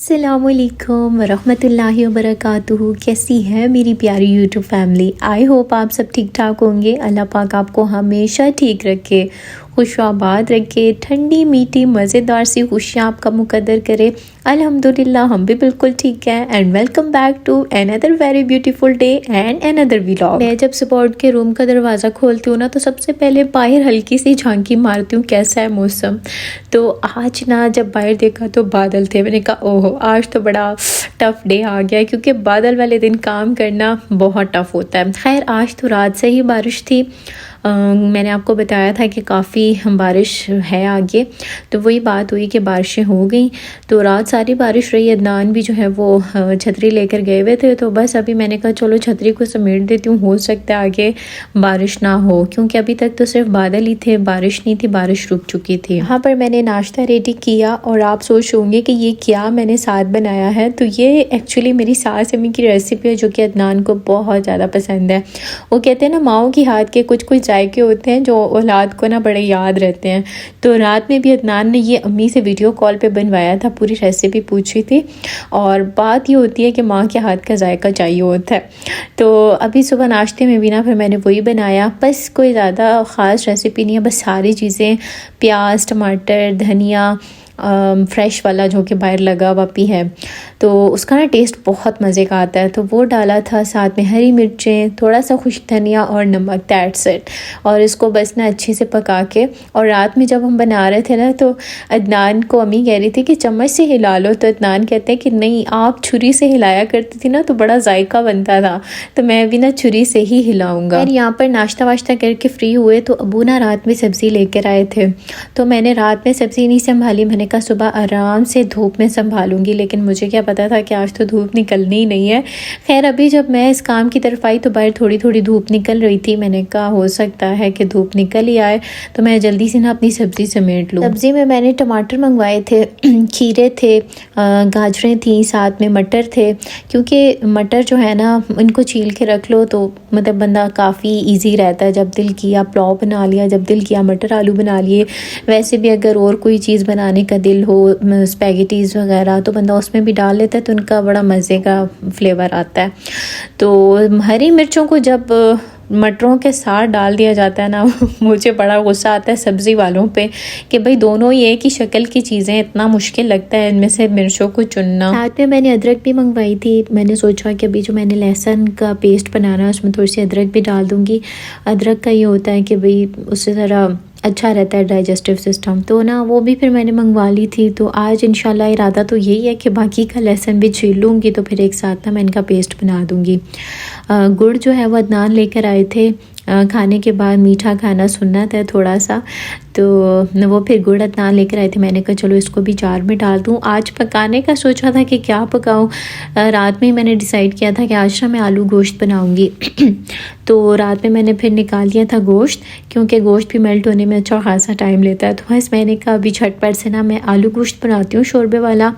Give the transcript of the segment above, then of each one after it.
अस्सलामुअलैकुम वरहमतुल्लाहि वबरकातुहू। कैसी है मेरी प्यारी यूट्यूब फैमिली। आई होप आप सब ठीक ठाक होंगे। अल्लाह पाक आपको हमेशा ठीक रखे, खुशाबाद रखे, ठंडी मीठी मज़ेदार सी खुशियाँ आपका मुकद्दर करे। अल्हम्दुलिल्लाह हम भी बिल्कुल ठीक है। And welcome back to another very beautiful day and another vlog. मैं जब सुबह उठ के रूम का दरवाज़ा खोलती हूँ ना, तो सबसे पहले बाहर हल्की सी झांकी मारती हूँ कैसा है मौसम। तो आज ना जब बाहर देखा तो बादल थे। मैंने कहा ओहो आज तो बड़ा टफ़ डे आ गया, क्योंकि बादल वाले दिन काम करना बहुत टफ़ होता है। खैर आज तो रात से ही बारिश थी। मैंने आपको बताया था कि काफ़ी बारिश है आगे, तो वही बात हुई कि बारिशें हो गई। तो रात सारी बारिश रही। अदनान भी जो है वो छतरी लेकर गए हुए थे, तो बस अभी मैंने कहा चलो छतरी को समेट देती हूँ, हो सकता है आगे बारिश ना हो, क्योंकि अभी तक तो सिर्फ बादल ही थे, बारिश नहीं थी, बारिश रुक चुकी थी। यहाँ पर मैंने नाश्ता रेडी किया और आप सोच होंगे कि ये क्या मैंने साथ बनाया है। तो ये एक्चुअली मेरी सास अम्मी की रेसिपी है, जो कि अदनान को बहुत ज़्यादा पसंद है। वो कहते हैं ना, माओ की हाथ के कुछ कुछ जायके होते हैं जो औलाद को ना बड़े याद रहते हैं। तो रात में भी अदनान ने ये अम्मी से वीडियो कॉल पे बनवाया था, पूरी रेसिपी पूछी थी। और बात ये होती है कि माँ के हाथ का जायका चाहिए होता है। तो अभी सुबह नाश्ते में भी ना फिर मैंने वही बनाया। बस कोई ज़्यादा ख़ास रेसिपी नहीं है, बस सारी चीज़ें प्याज, टमाटर, धनिया फ्रेश वाला जो कि बाहर लगा हुआ भी है, तो उसका ना टेस्ट बहुत मज़े का आता है। तो वो डाला था, साथ में हरी मिर्चें, थोड़ा सा खुश्क धनिया और नमक, दैट्स इट। और इसको बस ना अच्छे से पका के, और रात में जब हम बना रहे थे ना, तो अदनान को अम्मी कह रही थी कि चम्मच से हिला लो, तो अदनान कहते हैं कि नहीं आप छुरी से हिलाया करती थी ना, तो बड़ा जायका बनता था, तो मैं भी ना छुरी से ही हिलाऊंगा। और यहाँ पर नाश्ता वाश्ता करके फ्री हुए तो अबू ना रात में सब्ज़ी लेकर आए थे। तो मैंने रात में सब्ज़ी नहीं संभाली, मैंने कहा सुबह आराम से धूप में संभालूंगी, लेकिन मुझे क्या पता था कि आज तो धूप निकलनी ही नहीं है। खैर अभी जब मैं इस काम की तरफ आई तो बाहर थोड़ी थोड़ी धूप निकल रही थी। मैंने कहा हो सकता है कि धूप निकल ही आए, तो मैं जल्दी से ना अपनी सब्ज़ी समेट लूँ। सब्ज़ी में मैंने टमाटर मंगवाए थे, खीरे थे, गाजरें थी, साथ में मटर थे, क्योंकि मटर जो है ना इनको छील के रख लो तो मतलब बंदा काफ़ी ईजी रहता है। जब दिल किया पुलाव बना लिया, जब दिल किया मटर आलू बना लिए। वैसे भी अगर और कोई चीज़ बनाने का दिल हो, स्पैगेटीज़ वगैरह, तो बंदा उसमें भी डाल लेता है, तो उनका बड़ा मज़े का फ्लेवर आता है। तो हरी मिर्चों को जब मटरों के साथ डाल दिया जाता है ना, मुझे बड़ा गुस्सा आता है सब्ज़ी वालों पे कि भाई दोनों ही एक ही शक्ल की चीज़ें, इतना मुश्किल लगता है इनमें से मिर्चों को चुनना। साथ में मैंने अदरक भी मंगवाई थी। मैंने सोचा कि अभी जो मैंने लहसुन का पेस्ट बनाना है उसमें थोड़ी सी अदरक भी डाल दूँगी। अदरक का ये होता है कि भाई उससे ज़रा अच्छा रहता है डाइजेस्टिव सिस्टम, तो ना वो भी फिर मैंने मंगवा ली थी। तो आज इंशाल्लाह इरादा तो यही है कि बाकी का लहसुन भी छील लूँगी, तो फिर एक साथ ना मैं इनका पेस्ट बना दूँगी। गुड़ जो है वो अदनान लेकर आए थे। खाने के बाद मीठा खाना सुन्नत है थोड़ा सा, तो वो फिर गुड़ अदनान लेकर आए थे। मैंने कहा चलो इसको भी जार में डाल दूँ। आज पकाने का सोचा था कि क्या पकाऊँ। रात में ही मैंने डिसाइड किया था कि आज ना मैं आलू गोश्त बनाऊँगी। तो रात में मैंने फिर निकाल लिया था गोश्त, क्योंकि गोश्त भी मेल्ट होने में अच्छा खासा टाइम लेता है। तो बस मैंने कहा अभी झटपट से ना मैं आलू गोश्त बनाती हूँ शोरबे वाला,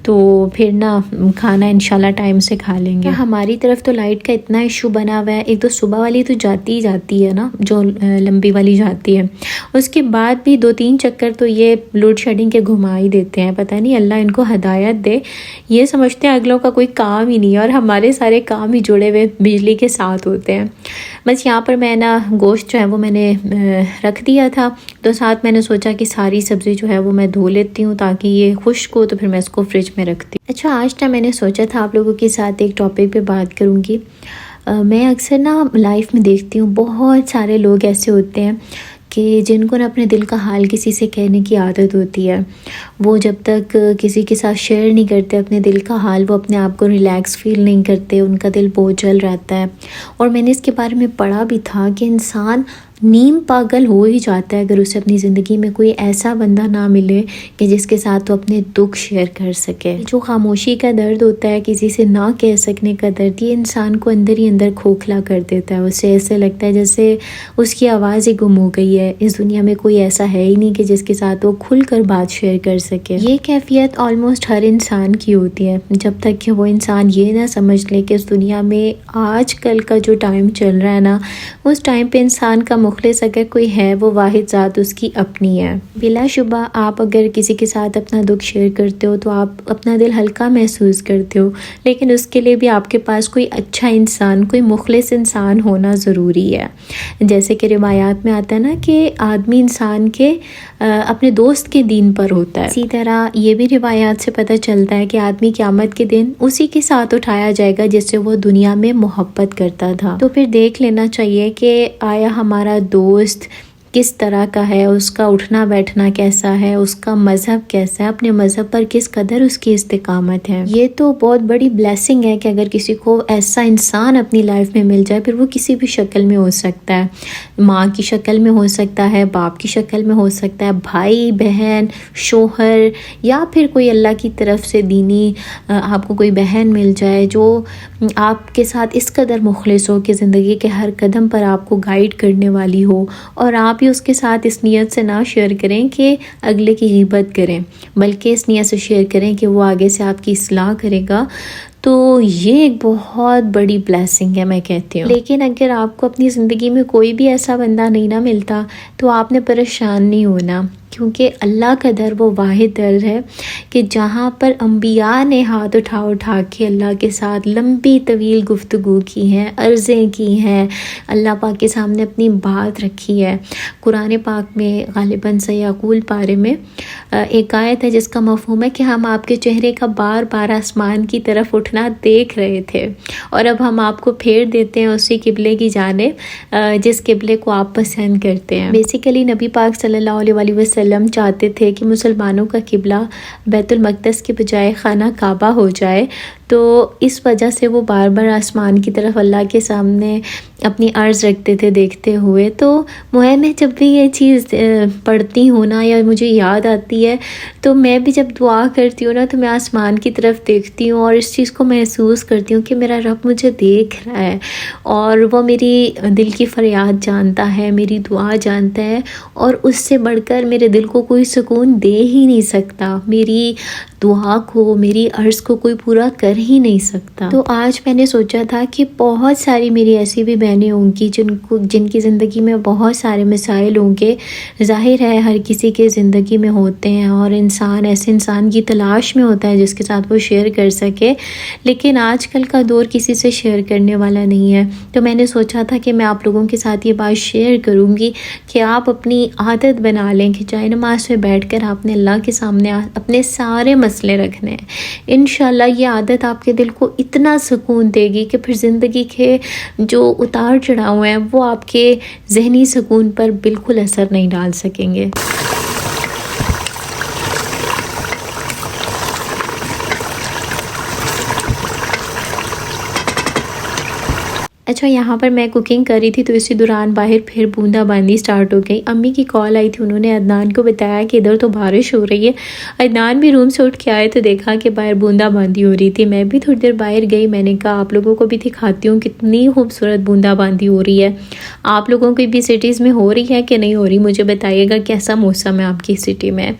तो फिर ना खाना इंशाल्लाह टाइम से खा लेंगे। हमारी तरफ तो लाइट का इतना इशू बना हुआ है। एक तो सुबह वाली तो जाती है ना, जो लंबी वाली जाती है, उसके बाद भी 2-3 चक्कर तो ये लोड शेडिंग के घुमा ही देते हैं। पता नहीं अल्लाह इनको हिदायत दे, ये समझते हैं अगलों का कोई काम ही नहीं है, और हमारे सारे काम ही जुड़े हुए बिजली के साथ होते हैं। बस यहाँ पर मैं ना गोश्त जो है वो मैंने रख दिया था, तो साथ मैंने सोचा कि सारी सब्ज़ी जो है वो मैं धो लेती हूँ ताकि ये खुश्क हो, तो फिर मैं इसको फ्रिज में रखती हूँ। अच्छा आज ना मैंने सोचा था आप लोगों के साथ एक टॉपिक पे बात करूँगी। मैं अक्सर ना लाइफ में देखती हूँ बहुत सारे लोग ऐसे होते हैं कि जिनको ना अपने दिल का हाल किसी से कहने की आदत होती है। वो जब तक किसी के साथ शेयर नहीं करते अपने दिल का हाल, वो अपने आप को रिलैक्स फील नहीं करते, उनका दिल बोझल रहता है। और मैंने इसके बारे में पढ़ा भी था कि इंसान नीम पागल हो ही जाता है अगर उसे अपनी ज़िंदगी में कोई ऐसा बंदा ना मिले कि जिसके साथ वो अपने दुख शेयर कर सके। जो खामोशी का दर्द होता है, किसी से ना कह सकने का दर्द, ये इंसान को अंदर ही अंदर खोखला कर देता है। उसे ऐसे लगता है जैसे उसकी आवाज़ ही गुम हो गई है, इस दुनिया में कोई ऐसा है ही नहीं कि जिसके साथ वो खुल कर बात शेयर कर सके। ये कैफियत ऑलमोस्ट हर इंसान की होती है, जब तक कि वो इंसान ये ना समझ ले कि इस दुनिया में आज कल का जो टाइम चल रहा है ना, उस टाइम पे इंसान का मुखलिस अगर कोई है वो वाहिद ज़ात उसकी अपनी है। बिलाशुबा आप अगर किसी के साथ अपना दुख शेयर करते हो तो आप अपना दिल हल्का महसूस करते हो, लेकिन उसके लिए भी आपके पास कोई अच्छा इंसान, कोई मुखलिस इंसान होना ज़रूरी है। जैसे कि रिवायात में आता है ना कि आदमी इंसान के अपने दोस्त के दीन पर होता है, इसी तरह ये भी रिवायात से पता चलता है कि आदमी क़यामत के दिन उसी के साथ उठाया जाएगा जिससे वो दुनिया में मोहब्बत करता था। तो फिर देख लेना चाहिए कि आया हमारा दोस्त किस तरह का है, उसका उठना बैठना कैसा है, उसका मज़हब कैसा है, अपने मज़हब पर किस कदर उसकी इस्तिकामत है। ये तो बहुत बड़ी ब्लेसिंग है कि अगर किसी को ऐसा इंसान अपनी लाइफ में मिल जाए, फिर वो किसी भी शक्ल में हो सकता है, माँ की शक्ल में हो सकता है, बाप की शक्ल में हो सकता है, भाई बहन शोहर, या फिर कोई अल्लाह की तरफ से दीनी आपको कोई बहन मिल जाए जो आपके साथ इस कदर मुखलिस हो कि ज़िंदगी के हर कदम पर आपको गाइड करने वाली हो, और आप भी उसके साथ इस नीयत से ना शेयर करें कि अगले की ग़ीबत करें, बल्कि इस नीयत से शेयर करें कि वो आगे से आपकी इस्लाह करेगा। तो ये एक बहुत बड़ी ब्लेसिंग है मैं कहती हूँ। लेकिन अगर आपको अपनी ज़िंदगी में कोई भी ऐसा बंदा नहीं ना मिलता तो आपने परेशान नहीं होना, क्योंकि अल्लाह का दर वो वाहिद दर है कि जहाँ पर अंबिया ने हाथ उठा के अल्लाह के साथ लंबी तवील गुफ्तगू की हैं, अर्ज़ें की हैं, अल्लाह पाक के सामने अपनी बात रखी है। कुरान पाक में ग़ालिबन सयाक़ूल पारे में एक आयत है जिसका मफ़हूम है कि हम आपके चेहरे का बार बार आसमान की तरफ उठना देख रहे थे और अब हम आपको फेर देते हैं उसी किबले की जानिब जिस किबले को आप पसंद करते हैं। बेसिकली नबी पाक सल्लल्लाहु अलैहि वसल्लम चाहते थे कि मुसलमानों का किबला बैतुल मक़दस के बजाय खाना काबा हो जाए, तो इस वजह से वो बार बार आसमान की तरफ अल्लाह के सामने अपनी अर्ज़ रखते थे देखते हुए। तो मैं जब भी ये चीज़ पढ़ती हूँ ना या मुझे याद आती है तो मैं भी जब दुआ करती हूँ ना तो मैं आसमान की तरफ देखती हूँ और इस चीज़ को महसूस करती हूँ कि मेरा रब मुझे देख रहा है और वो मेरी दिल की फ़रियाद जानता है, मेरी दुआ जानता है, और उससे बढ़कर मेरे दिल को कोई सुकून दे ही नहीं सकता, मेरी दुआ को, मेरी अर्ज़ को कोई पूरा कर ही नहीं सकता। तो आज मैंने सोचा था कि बहुत सारी मेरी ऐसी भी बहनें होंगी जिनकी ज़िंदगी में बहुत सारे मसाइल होंगे, ज़ाहिर है हर किसी के ज़िंदगी में होते हैं और इंसान ऐसे इंसान की तलाश में होता है जिसके साथ वो शेयर कर सके, लेकिन आजकल का दौर किसी से शेयर करने वाला नहीं है। तो मैंने सोचा था कि मैं आप लोगों के साथ ये बात शेयर करूँगी कि आप अपनी आदत बना लें कि चाहे नमाज में बैठ कर आपने अल्लाह के सामने अपने सारे मसले रखने हैं। इंशाल्लाह ये आदत आपके दिल को इतना सुकून देगी कि फिर ज़िंदगी के जो उतार चढ़ाव हैं वो आपके ज़हनी सुकून पर बिल्कुल असर नहीं डाल सकेंगे। अच्छा, यहाँ पर मैं कुकिंग कर रही थी तो इसी दौरान बाहर फिर बूंदाबांदी स्टार्ट हो गई। अम्मी की कॉल आई थी, उन्होंने अदनान को बताया कि इधर तो बारिश हो रही है। अदनान भी रूम से उठ के आए तो देखा कि बाहर बूंदाबांदी हो रही थी। मैं भी थोड़ी देर बाहर गई, मैंने कहा आप लोगों को भी दिखाती हूँ कितनी खूबसूरत बूंदाबांदी हो रही है। आप लोगों की भी सिटीज़ में हो रही है कि नहीं हो रही, मुझे बताइएगा कैसा मौसम है आपकी सिटी में।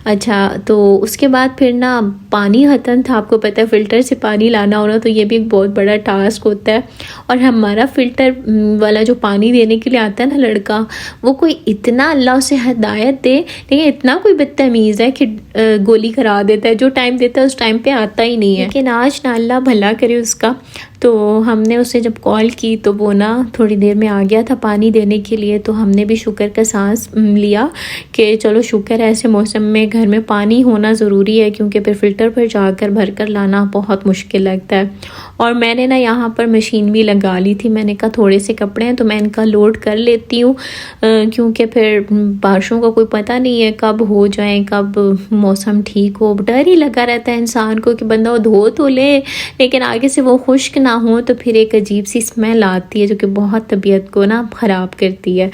अच्छा, तो उसके बाद फिर ना पानी ख़त्म था, आपको पता है फ़िल्टर से पानी लाना होना तो ये भी एक बहुत बड़ा टास्क होता है। और हमारा फ़िल्टर वाला जो पानी देने के लिए आता है ना लड़का, वो कोई इतना अल्लाह से हिदायत दे, लेकिन इतना कोई बदतमीज़ है कि गोली करा देता है, जो टाइम देता है उस टाइम पे आता ही नहीं है। लेकिन आज ना अल्लाह भला करे उसका, तो हमने उसे जब कॉल की तो वो ना थोड़ी देर में आ गया था पानी देने के लिए। तो हमने भी शुक्र का सांस लिया कि चलो शुक्र है ऐसे मौसम में घर में पानी होना ज़रूरी है, क्योंकि फिर फ़िल्टर पर जाकर भर कर लाना बहुत मुश्किल लगता है। और मैंने ना यहाँ पर मशीन भी लगा ली थी, मैंने कहा थोड़े से कपड़े हैं तो मैं इनका लोड कर लेती हूँ, क्योंकि फिर बारिशों का कोई पता नहीं है कब हो जाए, कब मौसम ठीक हो। डर ही लगा रहता है इंसान को कि बंदा वो धो तो ले लेकिन आगे से वो खुश्क ना हो तो फिर एक अजीब सी स्मेल आती है जो कि बहुत तबीयत को ना ख़राब करती है।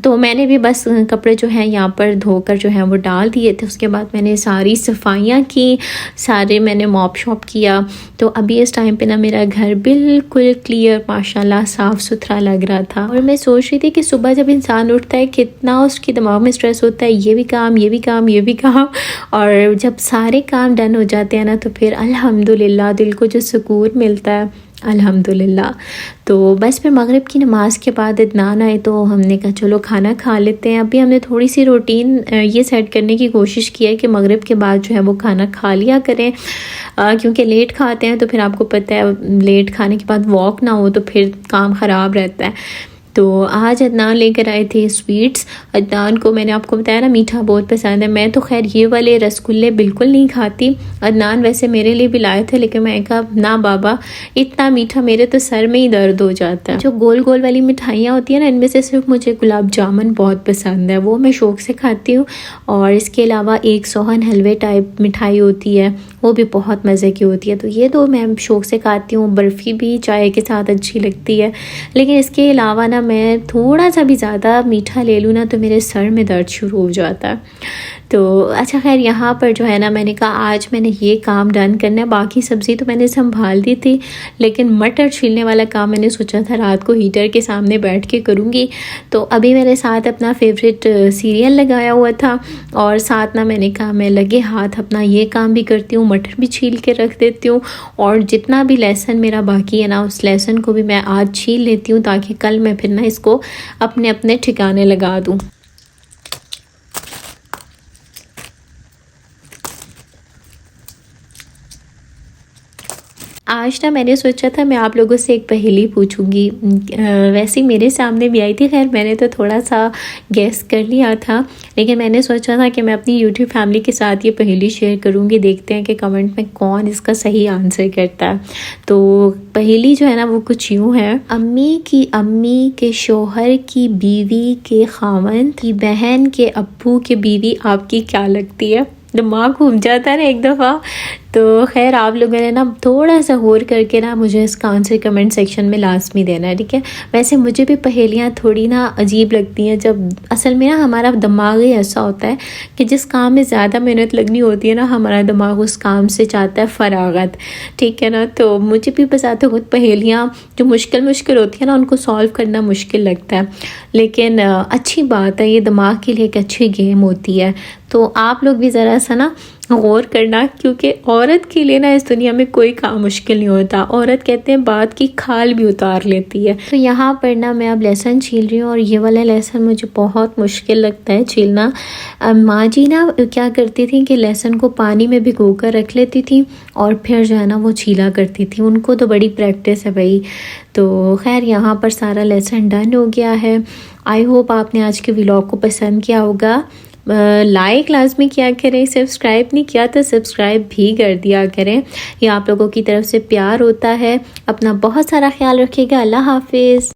तो मैंने भी बस कपड़े जो हैं यहाँ पर धोकर जो हैं वो डाल दिए थे। उसके बाद मैंने सारी सफाइयाँ की, सारे मैंने मॉप शॉप किया। तो अभी इस टाइम पे ना मेरा घर बिल्कुल क्लियर माशाल्लाह साफ़ सुथरा लग रहा था। और मैं सोच रही थी कि सुबह जब इंसान उठता है कितना उसके दिमाग में स्ट्रेस होता है, ये भी काम ये भी काम ये भी काम, और जब सारे काम डन हो जाते हैं ना तो फिर अल्हम्दुलिल्लाह दिल को जो सुकून मिलता है, अल्हम्दुलिल्लाह। तो बस फिर मगरिब की नमाज़ के बाद इत्मीनान आए तो हमने कहा चलो खाना खा लेते हैं। अभी हमने थोड़ी सी रूटीन ये सेट करने की कोशिश की है कि मगरिब के बाद जो है वो खाना खा लिया करें, क्योंकि लेट खाते हैं तो फिर आपको पता है लेट खाने के बाद वॉक ना हो तो फिर काम ख़राब रहता है। तो आज अदनान लेकर आए थे स्वीट्स। अदनान को मैंने आपको बताया ना मीठा बहुत पसंद है। मैं तो खैर ये वाले रसगुल्ले बिल्कुल नहीं खाती। अदनान वैसे मेरे लिए भी लाए थे लेकिन मैं कहा ना बाबा इतना मीठा मेरे तो सर में ही दर्द हो जाता है। जो गोल गोल वाली मिठाइयाँ होती हैं ना इनमें से सिर्फ मुझे गुलाब जामुन बहुत पसंद है, वो मैं शौक़ से खाती हूँ। और इसके अलावा एक सोहन हलवे टाइप मिठाई होती है वो भी बहुत मज़े की होती है। तो ये दो मैं शौक़ से खाती हूँ। बर्फ़ी भी चाय के साथ अच्छी लगती है, लेकिन इसके अलावा ना मैं थोड़ा सा भी ज़्यादा मीठा ले लूँ ना तो मेरे सर में दर्द शुरू हो जाता है। तो अच्छा खैर यहाँ पर जो है ना मैंने कहा आज मैंने ये काम डन करना है। बाकी सब्ज़ी तो मैंने संभाल दी थी लेकिन मटर छीलने वाला काम मैंने सोचा था रात को हीटर के सामने बैठ के करूँगी। तो अभी मेरे साथ अपना फेवरेट सीरियल लगाया हुआ था और साथ ना मैंने कहा मैं लगे हाथ अपना ये काम भी करती हूँ, मटर भी छील के रख देती हूँ और जितना भी लहसुन मेरा बाकी है ना उस लहसुन को भी मैं आज छील लेती हूँ ताकि कल मैं फिर ना इसको अपने अपने ठिकाने लगा दूँ। आज ना मैंने सोचा था मैं आप लोगों से एक पहेली पूछूंगी। वैसे ही मेरे सामने भी आई थी, खैर मैंने तो थोड़ा सा गेस कर लिया था लेकिन मैंने सोचा था कि मैं अपनी यूट्यूब फैमिली के साथ ये पहेली शेयर करूंगी। देखते हैं कि कमेंट में कौन इसका सही आंसर करता है। तो पहेली जो है ना वो कुछ यूँ है। अम्मी के शोहर की बीवी के खामन की बहन के अब्बू के बीवी आपकी क्या लगती है? दिमाग घूम जाता है ना एक दफ़ा। तो खैर आप लोगों ने ना थोड़ा सा गौर करके ना मुझे इसका आंसर कमेंट सेक्शन में लाजमी देना है, ठीक है। वैसे मुझे भी पहेलियाँ थोड़ी ना अजीब लगती हैं जब असल में ना हमारा दिमाग ही ऐसा होता है कि जिस काम में ज़्यादा मेहनत लगनी होती है ना हमारा दिमाग उस काम से चाहता है फरागत, ठीक है ना। तो मुझे भी बस आते खुद पहेलियाँ जो मुश्किल होती है ना उनको सॉल्व करना मुश्किल लगता है, लेकिन अच्छी बात है, ये दिमाग के लिए एक अच्छी गेम होती है। तो आप लोग भी ज़रा सा ना गौर करना, क्योंकि औरत के लिए ना इस दुनिया में कोई काम मुश्किल नहीं होता। औरत कहते हैं बात की खाल भी उतार लेती है। तो यहाँ पर ना मैं अब लहसुन छील रही हूँ और ये वाला लहसुन मुझे बहुत मुश्किल लगता है छीलना। माँ जी ना क्या करती थी कि लहसुन को पानी में भिगो कर रख लेती थी और फिर जो है ना वो छीला करती थी। उनको तो बड़ी प्रैक्टिस है भाई। तो खैर यहाँ पर सारा लहसुन डन हो गया है। आई होप आपने आज के व्लॉग को पसंद किया होगा। लाइक लाजमी किया करें, सब्सक्राइब नहीं किया तो सब्सक्राइब भी कर दिया करें, ये आप लोगों की तरफ से प्यार होता है। अपना बहुत सारा ख्याल रखिएगा। अल्लाह हाफिज़।